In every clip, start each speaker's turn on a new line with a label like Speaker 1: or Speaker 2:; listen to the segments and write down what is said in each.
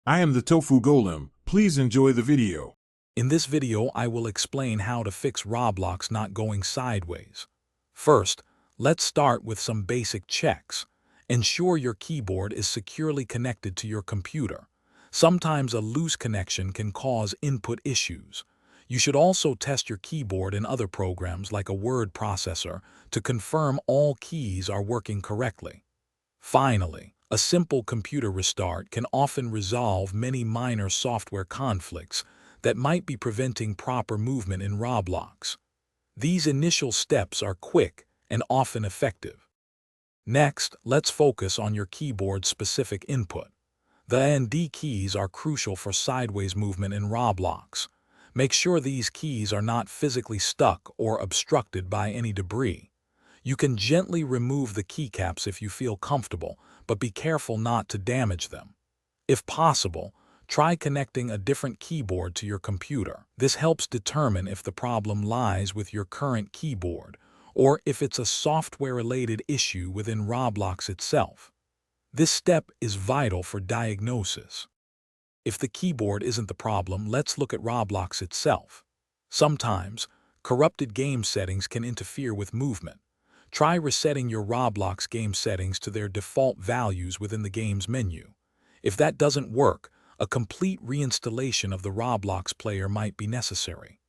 Speaker 1: I am the Tofu Golem. Please enjoy the video.
Speaker 2: In this video, I will explain how to fix Roblox not going sideways. First, let's start with some basic checks. Ensure your keyboard is securely connected to your computer. Sometimes a loose connection can cause input issues. You should also test your keyboard in other programs like a word processor to confirm all keys are working correctly. Finally, a simple computer restart can often resolve many minor software conflicts that might be preventing proper movement in Roblox. These initial steps are quick and often effective. Next, let's focus on your keyboard's specific input. The A and D keys are crucial for sideways movement in Roblox. Make sure these keys are not physically stuck or obstructed by any debris. You can gently remove the keycaps if you feel comfortable, but be careful not to damage them. If possible, try connecting a different keyboard to your computer. This helps determine if the problem lies with your current keyboard or if it's a software-related issue within Roblox itself. This step is vital for diagnosis. If the keyboard isn't the problem, let's look at Roblox itself. Sometimes, corrupted game settings can interfere with movement. Try resetting your Roblox game settings to their default values within the game's menu. If that doesn't work, a complete reinstallation of the Roblox player might be necessary.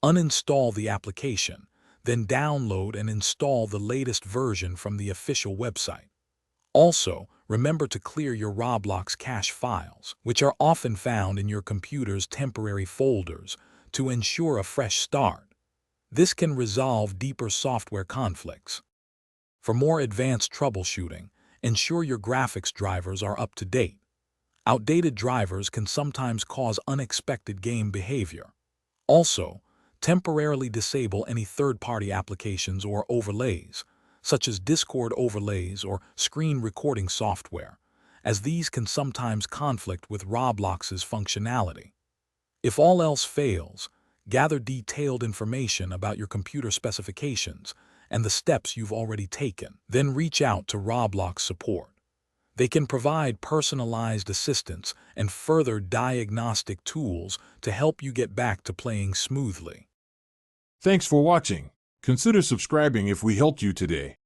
Speaker 2: Uninstall the application, then download and install the latest version from the official website. Also, remember to clear your Roblox cache files, which are often found in your computer's temporary folders, to ensure a fresh start. This can resolve deeper software conflicts. For more advanced troubleshooting, ensure your graphics drivers are up to date. Outdated drivers can sometimes cause unexpected game behavior. Also, temporarily disable any third-party applications or overlays, such as Discord overlays or screen recording software, as these can sometimes conflict with Roblox's functionality. If all else fails, gather detailed information about your computer specifications and the steps you've already taken. Then reach out to Roblox support. They can provide personalized assistance and further diagnostic tools to help you get back to playing smoothly.
Speaker 1: Thanks for watching. Consider subscribing if we helped you today.